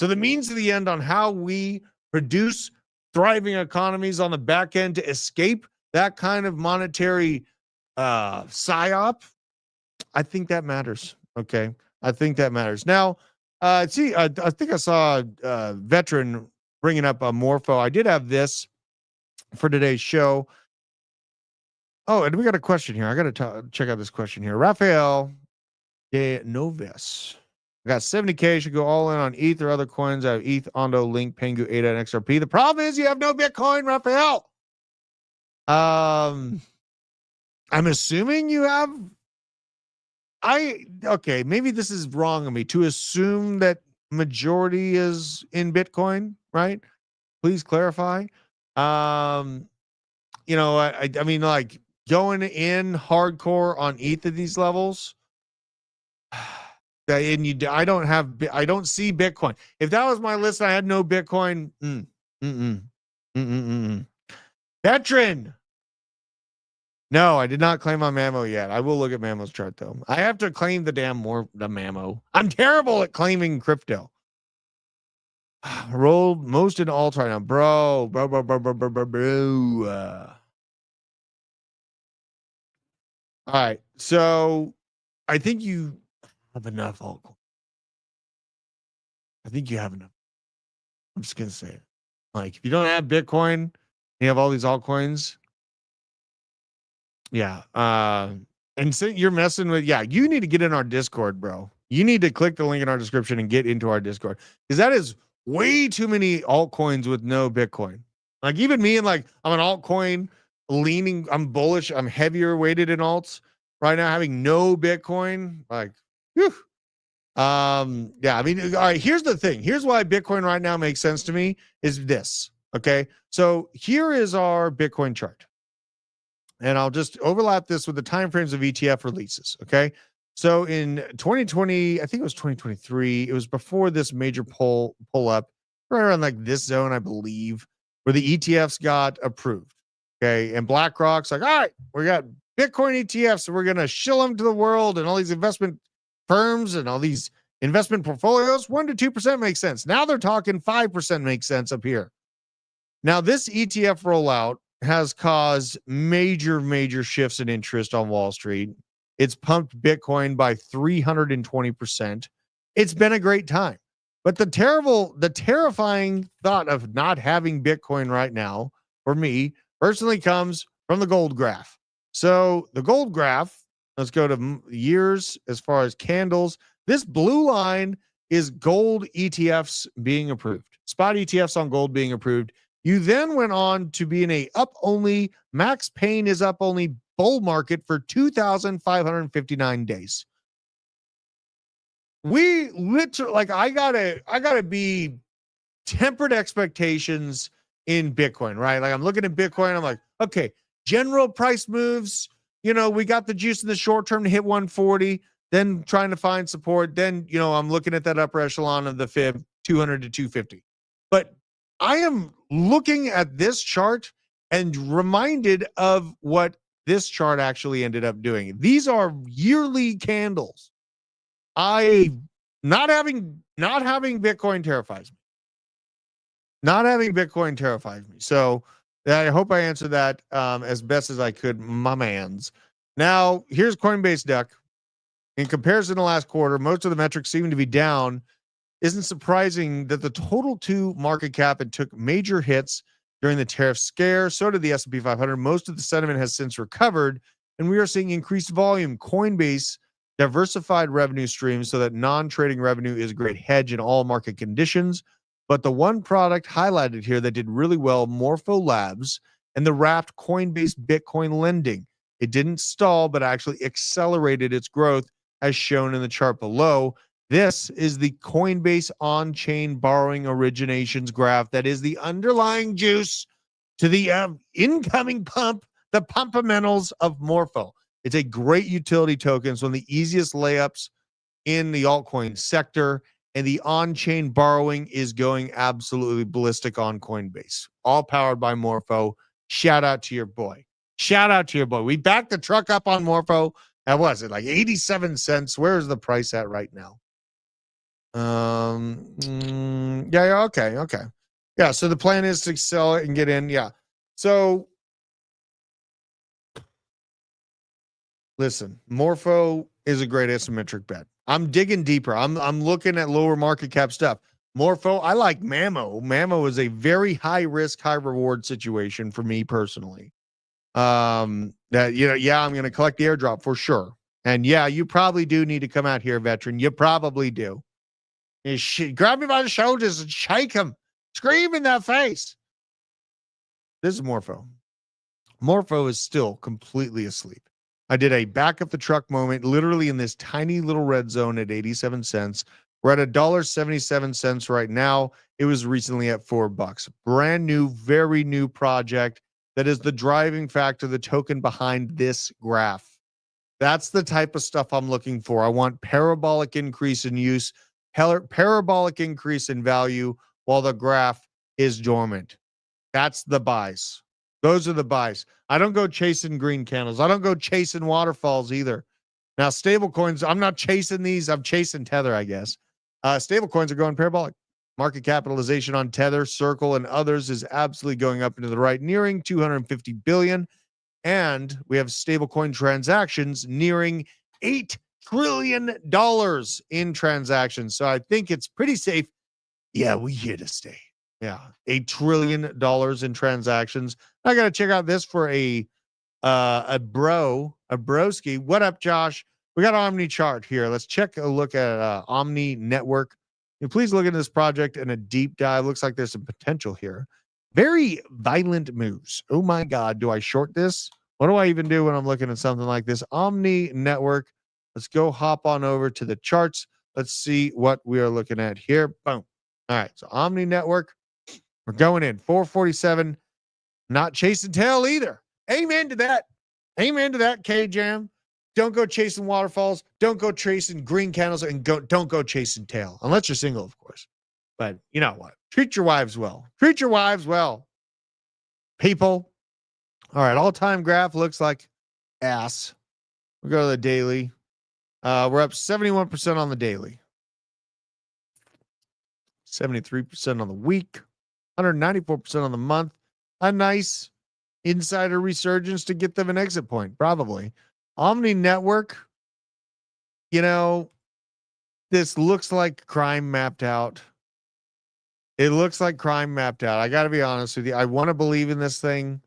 So the means to the end on how we produce thriving economies on the back end to escape that kind of monetary psyop, I think that matters. Okay. I think that matters. Now, I think I saw a veteran bringing up a Morpho. I did have this for today's show. Oh, and we got a question here. I got to check out this question here. Rafael de Noves. I got 70K. Should go all in on ETH or other coins. I have ETH, Ondo, Link, Pengu, ADA, and XRP. The problem is you have no Bitcoin, Rafael. I'm assuming you have. Okay, maybe this is wrong of me to assume that majority is in Bitcoin, right? Please clarify. I mean, like going in hardcore on ETH at these levels. And I don't see Bitcoin. If that was my list, I had no Bitcoin. Veteran. No, I did not claim on Mamo yet. I will look at Mamo's chart though. I have to claim the Mamo. I'm terrible at claiming crypto. Rolled most in alt right now, bro. All right, so I think you have enough altcoin. I think you have enough. I'm just gonna say it. Like, if you don't have Bitcoin, you have all these altcoins. Yeah. And so you're messing with, you need to get in our Discord, bro. You need to click the link in our description and get into our Discord, because that is way too many altcoins with no Bitcoin. Like, even me, and like, I'm an altcoin leaning, I'm bullish, I'm heavier weighted in alts right now, having no Bitcoin. Like, whew. I mean, all right, here's the thing. Here's why Bitcoin right now makes sense to me is this. Okay. So here is our Bitcoin chart. And I'll just overlap this with the timeframes of ETF releases. Okay. So in 2020, I think it was 2023, it was before this major pull up, right around like this zone, I believe, where the ETFs got approved. Okay. And BlackRock's like, all right, we got Bitcoin ETFs, so we're going to shill them to the world, and all these investment firms and all these investment portfolios, 1% to 2% makes sense. Now they're talking 5% makes sense up here. Now, this ETF rollout has caused major shifts in interest on Wall Street. It's pumped Bitcoin by 320%. It's been a great time. But the terrifying thought of not having Bitcoin right now, for me, personally comes from the gold graph. So the gold graph, let's go to years as far as candles. This blue line is gold ETFs being approved. Spot ETFs on gold being approved. You then went on to be in a up-only, Max Payne is up-only bull market for 2,559 days. We literally, like, I gotta be tempered expectations in Bitcoin, right? Like, I'm looking at Bitcoin, I'm like, okay, general price moves, we got the juice in the short term to hit 140. then trying to find support. Then, I'm looking at that upper echelon of the fib, 200 to 250. But I am looking at this chart and reminded of what this chart actually ended up doing. These are yearly candles. Not having Bitcoin terrifies me. Not having Bitcoin terrifies me. So I hope I answered that as best as I could, my mans. Now, here's Coinbase Duck. In comparison to last quarter, most of the metrics seem to be down. Isn't surprising that the total 2 market cap and took major hits during the tariff scare. So did the S&P 500. Most of the sentiment has since recovered, and we are seeing increased volume. Coinbase diversified revenue streams so that non-trading revenue is a great hedge in all market conditions. But the one product highlighted here that did really well, Morpho Labs, and the wrapped Coinbase Bitcoin lending. It didn't stall, but actually accelerated its growth, as shown in the chart below. This is the Coinbase on-chain borrowing originations graph that is the underlying juice to the incoming pump, the pumpamentals of Morpho. It's a great utility token. It's one of the easiest layups in the altcoin sector, and the on-chain borrowing is going absolutely ballistic on Coinbase. All powered by Morpho. Shout out to your boy. Shout out to your boy. We backed the truck up on Morpho. That was it, like 87 cents. Where is the price at right now? Yeah, okay. Yeah, so the plan is to sell it and get in. Yeah. So listen, Morpho is a great asymmetric bet. I'm digging deeper. I'm looking at lower market cap stuff. Morpho, I like Mammo. Mammo is a very high risk, high reward situation for me personally. I'm going to collect the airdrop for sure. And yeah, you probably do need to come out here, veteran. You probably do. Grab me by the shoulders and shake him. Scream in that face. This is Morpho. Morpho is still completely asleep. I did a back of the truck moment, literally in this tiny little red zone at 87 cents. We're at $1.77 right now. It was recently at $4. Brand new, very new project that is the driving factor, the token behind this graph. That's the type of stuff I'm looking for. I want parabolic increase in use, parabolic increase in value while the graph is dormant. That's the buys. Those are the buys. I don't go chasing green candles. I don't go chasing waterfalls either. Now, stablecoins, I'm not chasing these. I'm chasing Tether, I guess. Stablecoins are going parabolic. Market capitalization on Tether, Circle, and others is absolutely going up into the right, nearing 250 billion. And we have stablecoin transactions nearing $8 trillion in transactions. So I think it's pretty safe. Yeah, we here to stay. Yeah, $8 trillion in transactions. I got to check out this for a broski. What up, Josh? We got Omni chart here. Let's check a look at Omni Network. And please look at this project in a deep dive. Looks like there's some potential here. Very violent moves. Oh my God, do I short this? What do I even do when I'm looking at something like this? Omni Network. Let's go hop on over to the charts. Let's see what we are looking at here. Boom. All right, so Omni Network. We're going in 447. Not chasing tail either. Amen to that. Amen to that, K-Jam. Don't go chasing waterfalls. Don't go chasing green candles, and don't go chasing tail. Unless you're single, of course. But you know what? Treat your wives well. Treat your wives well. People. All right, all-time graph looks like ass. We'll go to the daily. We're up 71% on the daily. 73% on the week. 194% on the month. A nice insider resurgence to get them an exit point, probably. Omni Network, this looks like crime mapped out. It looks like crime mapped out. I got to be honest with you. I want to believe in this thing.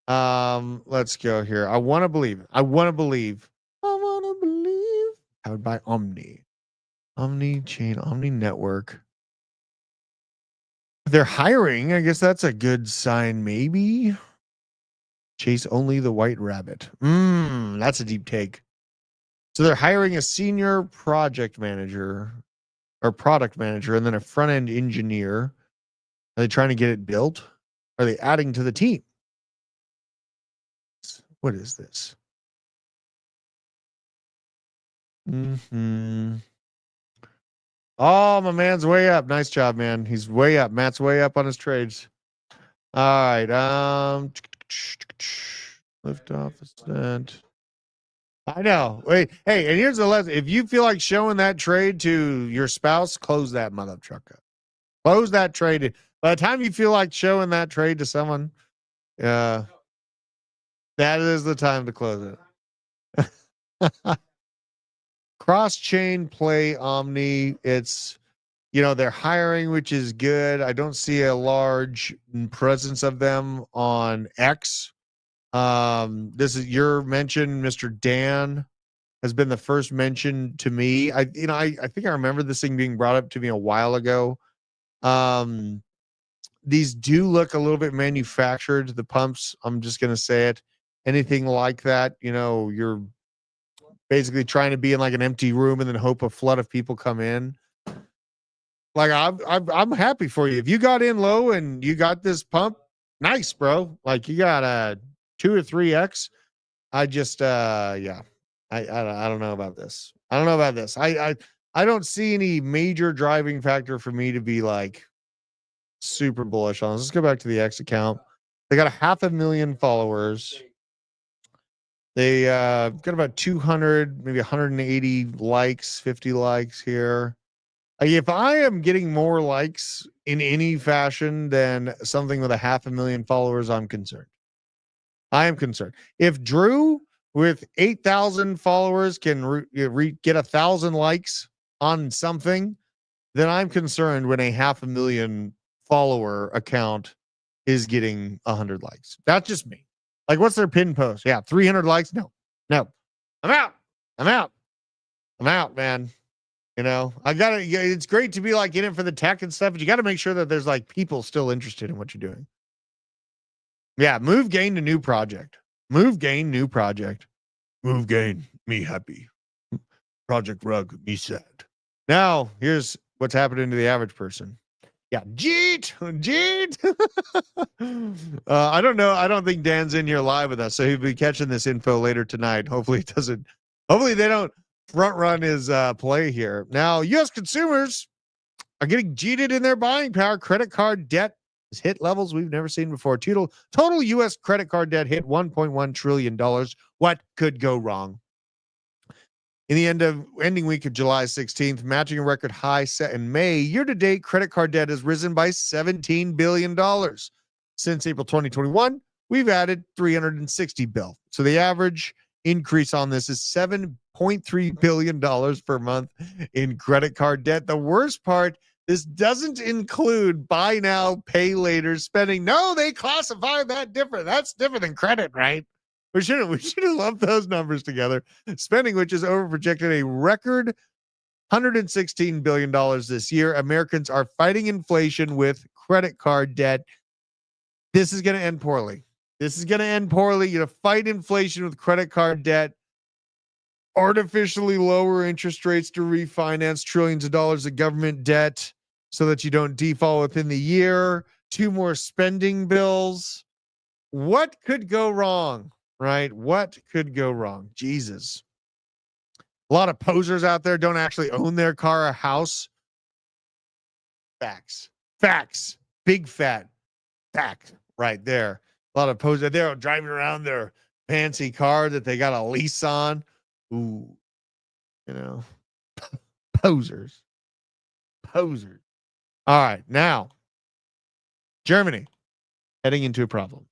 Let's go here. I want to believe. Powered by Omni. Omni Chain, Omni Network. They're hiring. I guess that's a good sign, maybe. Chase only the white rabbit. That's a deep take. So they're hiring a senior project manager or product manager and then a front-end engineer. Are they trying to get it built? Are they adding to the team? What is this? Mm-hmm. Oh, my man's way up. Nice job, man. He's way up. Matt's way up on his trades. All right. Lift off ascent. I know. Wait, hey, and here's the lesson. If you feel like showing that trade to your spouse, close that mother trucker. Close that trade. By the time you feel like showing that trade to someone, that is the time to close it. Cross-chain play Omni. It's, they're hiring, which is good. I don't see a large presence of them on X. This is your mention, Mr. Dan has been the first mention to me. I think I remember this thing being brought up to me a while ago. These do look a little bit manufactured, the pumps. I'm just going to say it. Anything like that, you're basically trying to be in like an empty room and then hope a flood of people come in. Like I'm happy for you. If you got in low and you got this pump, nice, bro. Like you got a 2 or 3x. I just yeah. I don't know about this. I don't know about this. I don't see any major driving factor for me to be like super bullish on this. Let's go back to the X account. They got 500,000 followers. They got about 200, maybe 180 likes, 50 likes here. If I am getting more likes in any fashion than something with 500,000 followers, I'm concerned. I am concerned. If Drew with 8,000 followers can get 1,000 likes on something, then I'm concerned when a 500,000 follower account is getting 100 likes. That's just me. Like, what's their pin post? Yeah, 300 likes. No. I'm out, man. It's great to be like in it for the tech and stuff, but you got to make sure that there's like people still interested in what you're doing. Yeah, move gain to new project. Move gain, new project. Move gain, me happy. Project rug, me sad. Now, here's what's happening to the average person. Yeah, Jeet. I don't know. I don't think Dan's in here live with us, so he'll be catching this info later tonight. Hopefully they don't front run his play here. Now, U.S. consumers are getting cheated in their buying power. Credit card debt has hit levels we've never seen before. Total U.S. credit card debt hit $1.1 trillion. What could go wrong? In the ending week of July 16th, matching a record high set in May, year-to-date credit card debt has risen by $17 billion. Since April 2021, we've added $360 billion. So the average increase on this is $7.3 billion per month in credit card debt. The worst part, this doesn't include buy now, pay later spending. No, they classify that different. That's different than credit, right? We should have lumped those numbers together. Spending, which is overprojected a record $116 billion this year. Americans are fighting inflation with credit card debt. This is going to end poorly. You fight inflation with credit card debt, artificially lower interest rates to refinance trillions of dollars of government debt so that you don't default within the year, 2 more spending bills. What could go wrong? Right? What could go wrong? Jesus. A lot of posers out there don't actually own their car or house. Facts. Big fat fact right there. A lot of posers. They're driving around their fancy car that they got a lease on. Ooh. Posers. All right. Now, Germany heading into a problem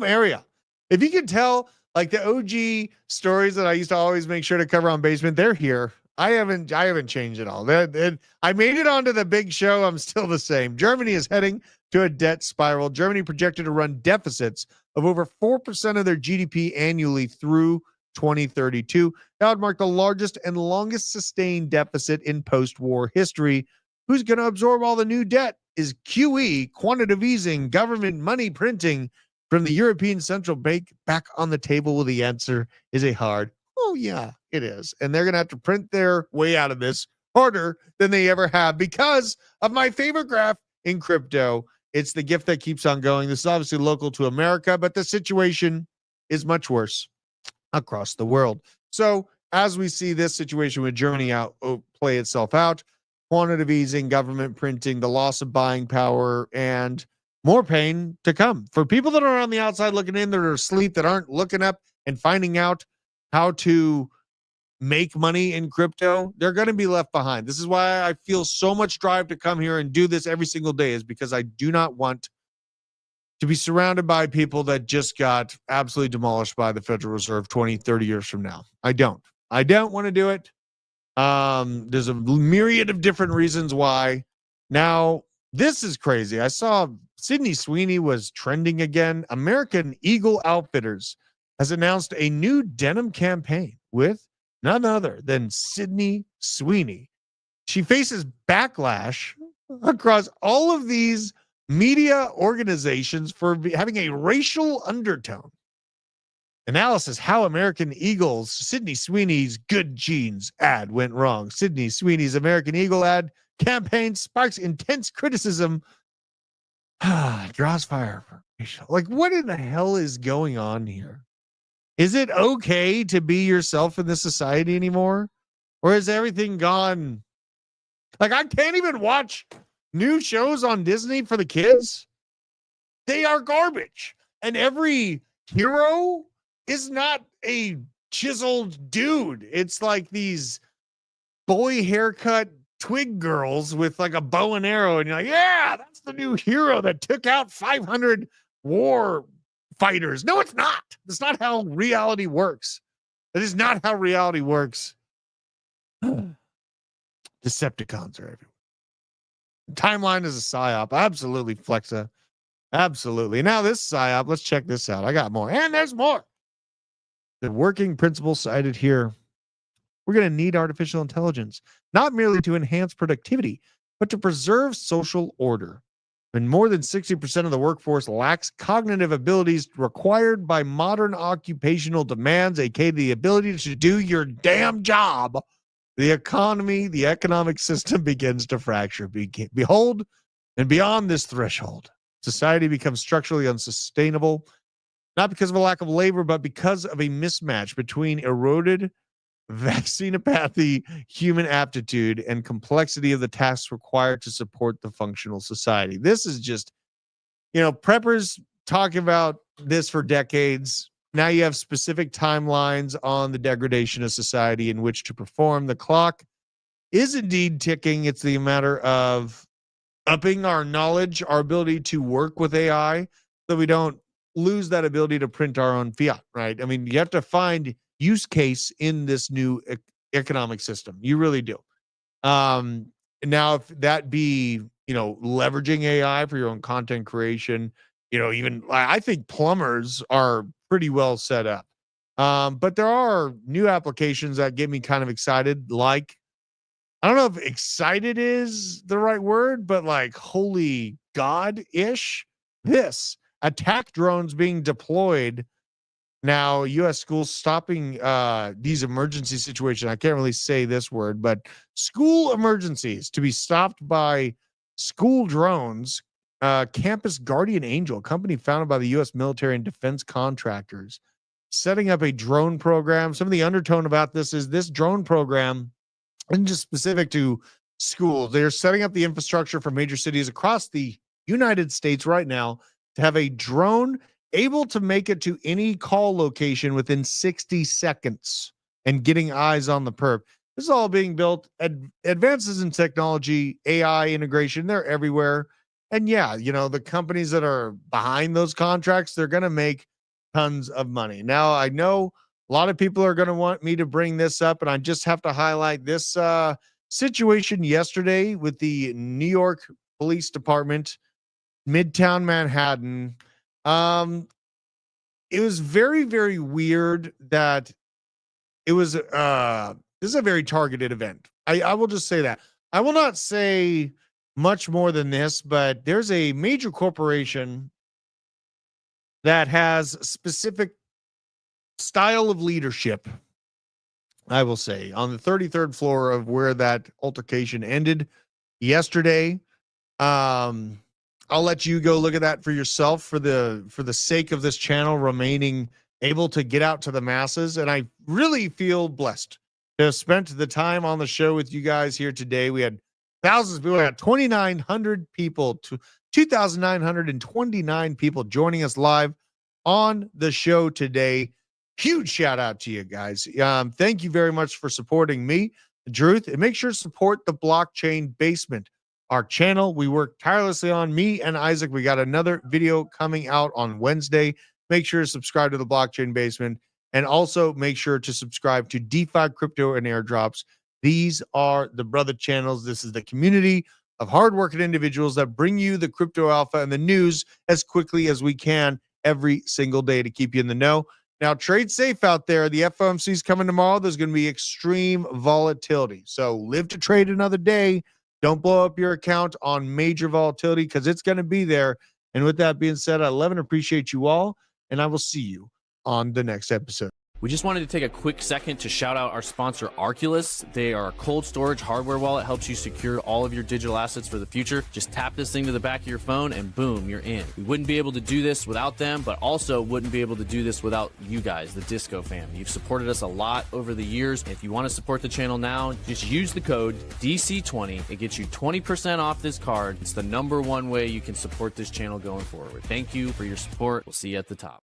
area. If you can tell, like the OG stories that I used to always make sure to cover on Basement, they're here. I haven't changed at all. I made it onto the big show. I'm still the same. Germany is heading to a debt spiral. Germany projected to run deficits of over 4% of their GDP annually through 2032. That would mark the largest and longest sustained deficit in post-war history. Who's going to absorb all the new debt? Is QE, quantitative easing, government money printing from the European Central Bank back on the table? Well, the answer is a hard, oh yeah, it is. And they're going to have to print their way out of this harder than they ever have because of my favorite graph in crypto. It's the gift that keeps on going. This is obviously local to America, but the situation is much worse across the world. So as we see this situation with Germany play itself out, quantitative easing, government printing, the loss of buying power, and more pain to come for people that are on the outside looking in, that are asleep, that aren't looking up and finding out how to make money in crypto. They're going to be left behind. This is why I feel so much drive to come here and do this every single day, is because I do not want to be surrounded by people that just got absolutely demolished by the Federal Reserve 20, 30 years from now. I don't want to do it. There's a myriad of different reasons why. Now, this is crazy. I saw Sydney Sweeney was trending again. American Eagle Outfitters has announced a new denim campaign with none other than Sydney Sweeney. She faces backlash across all of these media organizations for having a racial undertone. Analysis: how American Eagle's Sydney Sweeney's good genes ad went wrong. Sydney Sweeney's American Eagle ad campaign sparks intense criticism. Draws fire for racial. Like, what in the hell is going on here? Is it okay to be yourself in this society anymore? Or is everything gone? Like, I can't even watch new shows on Disney for the kids. They are garbage. And every hero is not a chiseled dude. It's like these boy haircut twig girls with like a bow and arrow. And you're like, yeah, that's the new hero that took out 500 war fighters. No, it's not. That's not how reality works. That is not how reality works. Decepticons are everywhere. Timeline is a psyop. Absolutely, Flexa. Absolutely. Now this psyop, let's check this out. I got more. And there's more. The working principle cited here. We're going to need artificial intelligence, not merely to enhance productivity, but to preserve social order. When more than 60% of the workforce lacks cognitive abilities required by modern occupational demands, aka the ability to do your damn job, the economy, the economic system begins to fracture. Behold, and beyond this threshold, society becomes structurally unsustainable, not because of a lack of labor, but because of a mismatch between eroded vaccinopathy, human aptitude, and complexity of the tasks required to support the functional society. This is just, preppers talking about this for decades. Now you have specific timelines on the degradation of society in which to perform. The clock is indeed ticking. It's the matter of upping our knowledge, our ability to work with AI, so we don't lose that ability to print our own fiat, right? I mean, you have to find use case in this new economic system. You really do. Now, if that be, leveraging AI for your own content creation, even I think plumbers are pretty well set up. But there are new applications that get me kind of excited. Like, I don't know if excited is the right word, but like holy God-ish. This attack drones being deployed. Now, U.S. schools stopping these emergency situations. I can't really say this word, but school emergencies to be stopped by school drones. Campus Guardian Angel, a company founded by the U.S. military and defense contractors, setting up a drone program. Some of the undertone about this is this drone program isn't just specific to schools. They're setting up the infrastructure for major cities across the United States right now to have a drone able to make it to any call location within 60 seconds and getting eyes on the perp. This is all being built. Advances in technology, AI integration, they're everywhere. And yeah, the companies that are behind those contracts, they're going to make tons of money. Now, I know a lot of people are going to want me to bring this up, and I just have to highlight this situation yesterday with the New York Police Department, Midtown Manhattan. It was very, very weird that it was this is a very targeted event. I will just say that. I will not say much more than this, but there's a major corporation that has specific style of leadership, I will say, on the 33rd floor of where that altercation ended yesterday. I'll let you go look at that for yourself for the sake of this channel remaining able to get out to the masses. And I really feel blessed to have spent the time on the show with you guys here today. We had thousands of people, we had 2,900 people, 2,929 people joining us live on the show today. Huge shout out to you guys. Thank you very much for supporting me, Druth, and make sure to support the Blockchain Basement, our channel we work tirelessly on, me and Isaac. We got another video coming out on Wednesday. Make sure to subscribe to the Blockchain Basement, and also make sure to subscribe to DeFi, Crypto, and Airdrops. These are the brother channels. This is the community of hardworking individuals that bring you the crypto alpha and the news as quickly as we can every single day to keep you in the know. Now, trade safe out there. The FOMC is coming tomorrow. There's going to be extreme volatility. So live to trade another day. Don't blow up your account on major volatility, because it's going to be there. And with that being said, I love and appreciate you all, and I will see you on the next episode. We just wanted to take a quick second to shout out our sponsor, Arculus. They are a cold storage hardware wallet, helps you secure all of your digital assets for the future. Just tap this thing to the back of your phone and boom, you're in. We wouldn't be able to do this without them, but also wouldn't be able to do this without you guys, the Disco fam. You've supported us a lot over the years. If you want to support the channel now, just use the code DC20. It gets you 20% off this card. It's the #1 way you can support this channel going forward. Thank you for your support. We'll see you at the top.